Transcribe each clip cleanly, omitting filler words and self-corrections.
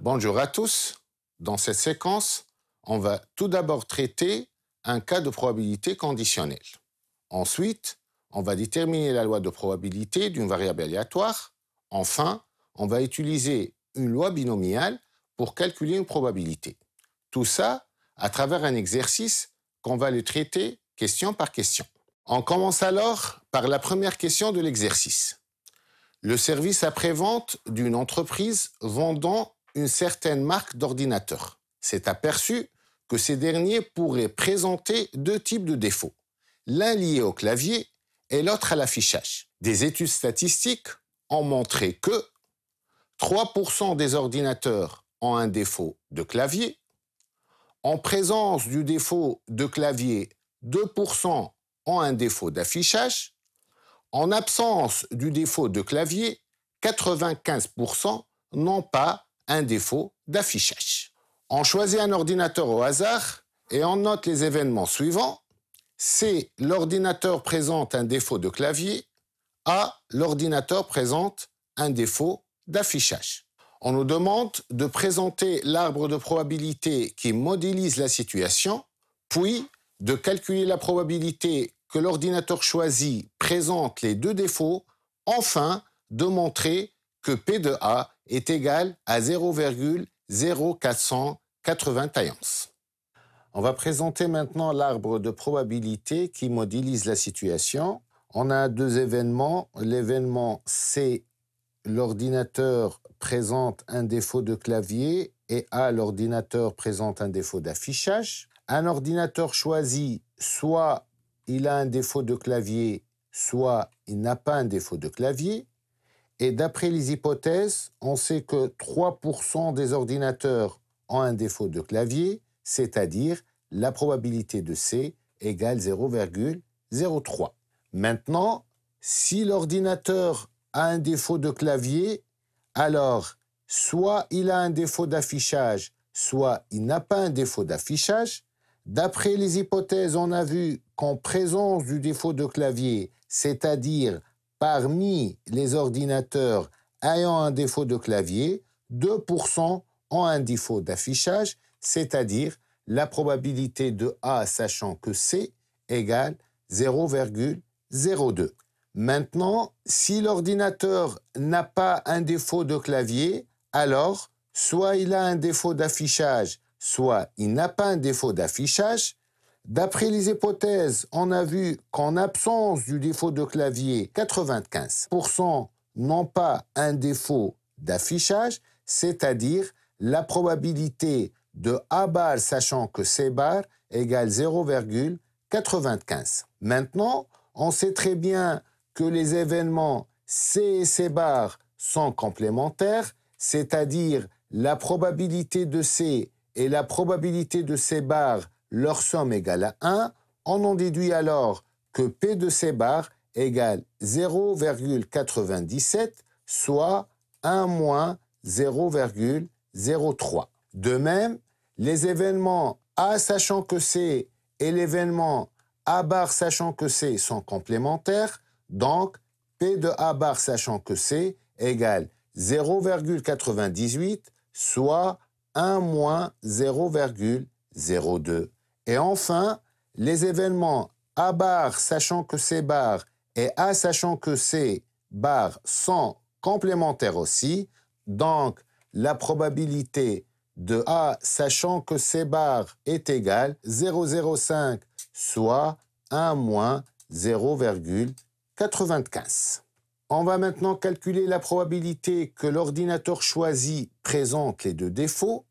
Bonjour à tous. Dans cette séquence, on va tout d'abord traiter un cas de probabilité conditionnelle. Ensuite, on va déterminer la loi de probabilité d'une variable aléatoire. Enfin, on va utiliser une loi binomiale pour calculer une probabilité. Tout ça à travers un exercice qu'on va le traiter question par question. On commence alors par la première question de l'exercice. Le service après-vente d'une entreprise vendant une certaine marque d'ordinateur s'est aperçu que ces derniers pourraient présenter deux types de défauts, l'un lié au clavier et l'autre à l'affichage. Des études statistiques ont montré que 3% des ordinateurs ont un défaut de clavier, en présence du défaut de clavier, 2% ont un défaut d'affichage, en absence du défaut de clavier, 95% n'ont pas un défaut d'affichage. On choisit un ordinateur au hasard et on note les événements suivants. C, l'ordinateur présente un défaut de clavier. A, l'ordinateur présente un défaut d'affichage. On nous demande de présenter l'arbre de probabilité qui modélise la situation, puis de calculer la probabilité que l'ordinateur choisi présente les deux défauts, enfin de montrer que P de A est égal à 0,0491. On va présenter maintenant l'arbre de probabilité qui modélise la situation. On a deux événements. L'événement C, l'ordinateur présente un défaut de clavier, et A, l'ordinateur présente un défaut d'affichage. Un ordinateur choisi, soit il a un défaut de clavier, soit il n'a pas un défaut de clavier. Et d'après les hypothèses, on sait que 3% des ordinateurs ont un défaut de clavier, c'est-à-dire la probabilité de C égale 0,03. Maintenant, si l'ordinateur a un défaut de clavier, alors soit il a un défaut d'affichage, soit il n'a pas un défaut d'affichage. D'après les hypothèses, on a vu qu'en présence du défaut de clavier, c'est-à-dire parmi les ordinateurs ayant un défaut de clavier, 2% ont un défaut d'affichage, c'est-à-dire la probabilité de A, sachant que C, égale 0,02. Maintenant, si l'ordinateur n'a pas un défaut de clavier, alors soit il a un défaut d'affichage, soit il n'a pas un défaut d'affichage. D'après les hypothèses, on a vu qu'en absence du défaut de clavier, 95% n'ont pas un défaut d'affichage, c'est-à-dire la probabilité de A bar, sachant que C bar, égale 0,95. Maintenant, on sait très bien que les événements C et C bar sont complémentaires, c'est-à-dire la probabilité de C et la probabilité de C bar, leur somme égale à 1. On en déduit alors que P de C bar égale 0,97, soit 1 moins 0,03. De même, les événements A sachant que C et l'événement A bar sachant que C sont complémentaires, donc P de A bar sachant que C égale 0,98, soit 1 moins 0,02. Et enfin, les événements A bar sachant que C bar et A sachant que C bar sont complémentaires aussi, donc la probabilité de A sachant que C bar est égale 0,05, soit 1 moins 0,95. On va maintenant calculer la probabilité que l'ordinateur choisi présente les deux défauts.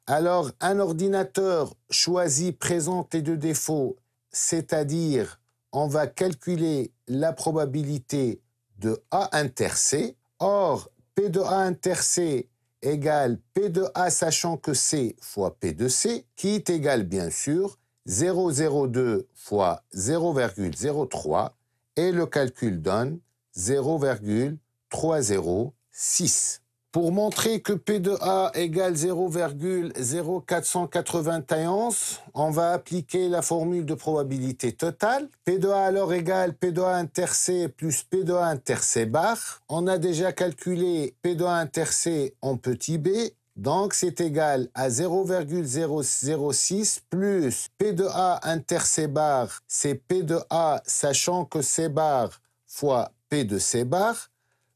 Alors, un ordinateur choisi présente les deux défauts, c'est-à-dire on va calculer la probabilité de A inter C. Or, P de A inter C égale P de A sachant que C fois P de C, qui est égal bien sûr 0,02 fois 0,03, et le calcul donne 0,306. Pour montrer que P de A égale 0,0491, on va appliquer la formule de probabilité totale. P de A alors égale P de A inter C plus P de A inter C bar. On a déjà calculé P de A inter C en petit b, Donc, c'est égal à 0,006 plus P de A inter C bar, c'est P de A, sachant que C bar fois P de C bar.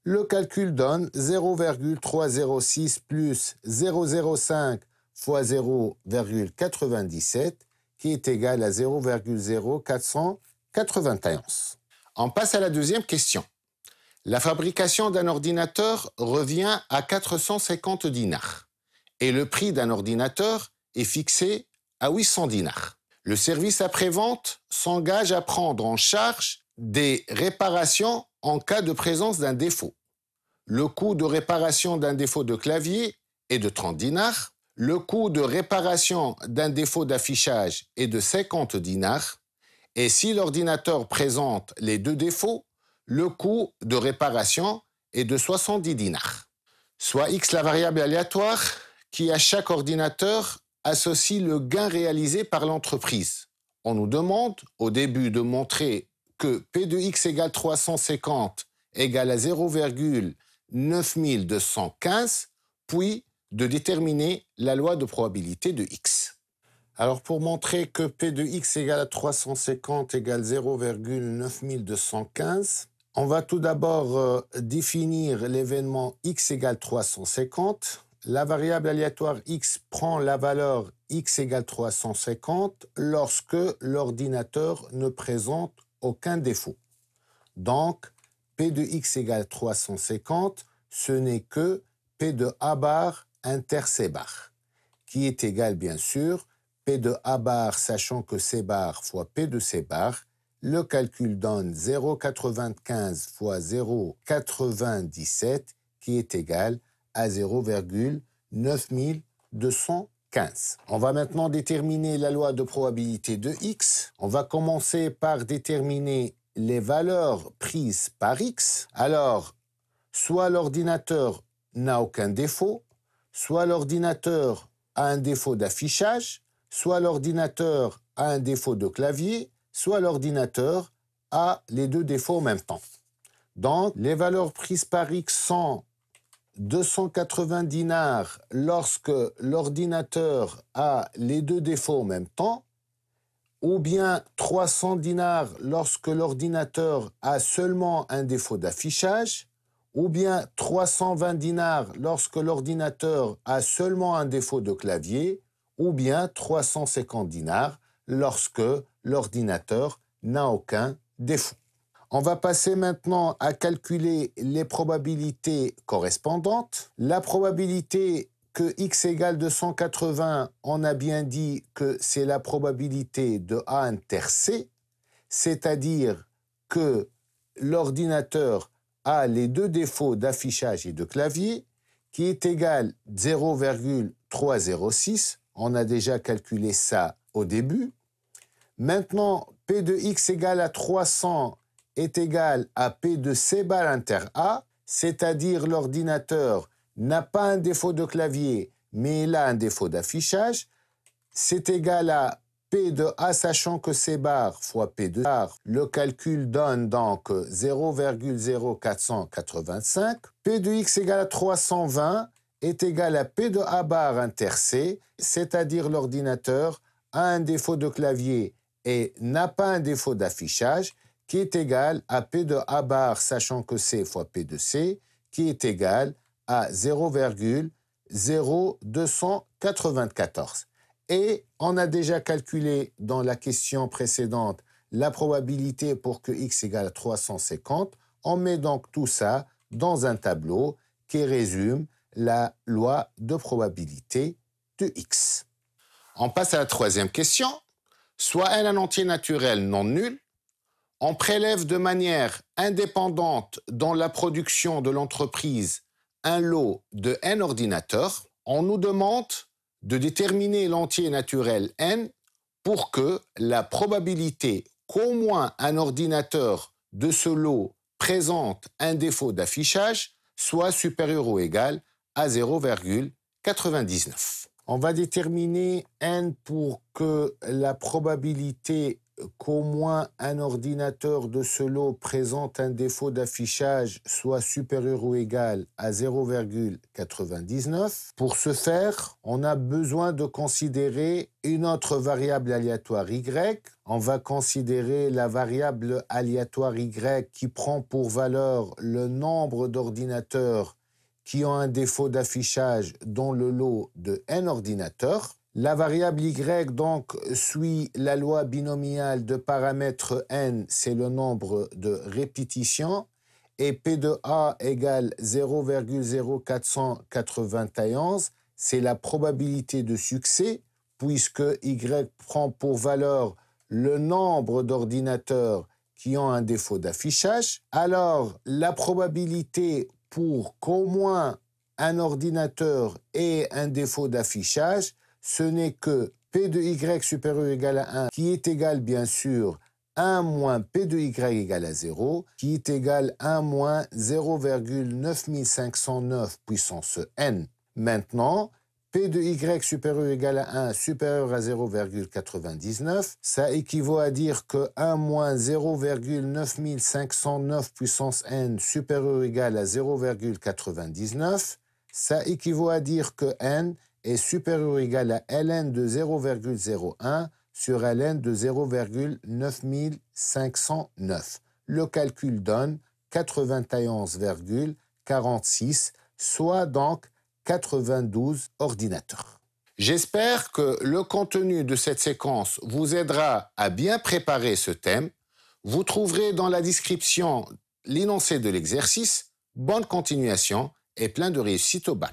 Le calcul donne 0,306 plus 0,05 fois 0,97, qui est égal à 0,0491. On passe à la deuxième question. La fabrication d'un ordinateur revient à 450 dinars et le prix d'un ordinateur est fixé à 800 dinars. Le service après-vente s'engage à prendre en charge des réparations en cas de présence d'un défaut. Le coût de réparation d'un défaut de clavier est de 30 dinars. Le coût de réparation d'un défaut d'affichage est de 50 dinars. Et si l'ordinateur présente les deux défauts, le coût de réparation est de 70 dinars. Soit X la variable aléatoire qui à chaque ordinateur associe le gain réalisé par l'entreprise. On nous demande au début de montrer que P de X égale 350 égale à 0,9215, puis de déterminer la loi de probabilité de X. Alors pour montrer que P de X égale à 350 égale 0,9215, on va tout d'abord définir l'événement X égale 350. La variable aléatoire X prend la valeur X égale 350 lorsque l'ordinateur ne présente aucun défaut. Donc, P de X égale 350, ce n'est que P de A bar inter C bar, qui est égal bien sûr P de A bar, sachant que C bar fois P de C bar. Le calcul donne 0,95 fois 0,97, qui est égal à 0,9215. On va maintenant déterminer la loi de probabilité de X. On va commencer par déterminer les valeurs prises par X. Alors, soit l'ordinateur n'a aucun défaut, soit l'ordinateur a un défaut d'affichage, soit l'ordinateur a un défaut de clavier, soit l'ordinateur a les deux défauts en même temps. Donc, les valeurs prises par X sont 280 dinars lorsque l'ordinateur a les deux défauts en même temps, ou bien 300 dinars lorsque l'ordinateur a seulement un défaut d'affichage, ou bien 320 dinars lorsque l'ordinateur a seulement un défaut de clavier, ou bien 350 dinars lorsque l'ordinateur n'a aucun défaut. On va passer maintenant à calculer les probabilités correspondantes. La probabilité que x égale 280, on a bien dit que c'est la probabilité de A inter C, c'est-à-dire que l'ordinateur a les deux défauts d'affichage et de clavier, qui est égal 0,306. On a déjà calculé ça au début. Maintenant, P de x égale à 300 est égal à P de C bar inter A, c'est-à-dire l'ordinateur n'a pas un défaut de clavier, mais il a un défaut d'affichage. C'est égal à P de A, sachant que C bar fois P de bar. Le calcul donne donc 0,0485. P de x égale à 320 est égal à P de A bar inter C, c'est-à-dire l'ordinateur a un défaut de clavier et n'a pas un défaut d'affichage, qui est égal à P de A bar, sachant que C fois P de C, qui est égal à 0,0294. Et on a déjà calculé dans la question précédente la probabilité pour que x égale à 350. On met donc tout ça dans un tableau qui résume la loi de probabilité de x. On passe à la troisième question. Soit n un entier naturel non nul, on prélève de manière indépendante dans la production de l'entreprise un lot de n ordinateurs. On nous demande de déterminer l'entier naturel n pour que la probabilité qu'au moins un ordinateur de ce lot présente un défaut d'affichage soit supérieur ou égal à 0,99. On va déterminer n pour que la probabilité qu'au moins un ordinateur de ce lot présente un défaut d'affichage soit supérieur ou égal à 0,99. Pour ce faire, on a besoin de considérer une autre variable aléatoire y. On va considérer la variable aléatoire y qui prend pour valeur le nombre d'ordinateurs qui ont un défaut d'affichage dans le lot de n ordinateurs. La variable y donc suit la loi binomiale de paramètre n, c'est le nombre de répétitions, et P de A égale 0,0491, c'est la probabilité de succès, puisque y prend pour valeur le nombre d'ordinateurs qui ont un défaut d'affichage. Alors, la probabilité pour qu'au moins un ordinateur ait un défaut d'affichage, ce n'est que P de Y supérieur ou égal à 1, qui est égal, bien sûr, 1 moins P de Y égale à 0, qui est égal à 1 moins 0,9509 puissance n. Maintenant, P de Y supérieur ou égal à 1 supérieur à 0,99, ça équivaut à dire que 1 moins 0,9509 puissance n supérieur ou égal à 0,99, ça équivaut à dire que n est supérieur ou égal à ln de 0,01 sur ln de 0,9509. Le calcul donne 91,46, soit donc 92 ordinateurs. J'espère que le contenu de cette séquence vous aidera à bien préparer ce thème. Vous trouverez dans la description l'énoncé de l'exercice. Bonne continuation et plein de réussite au bac.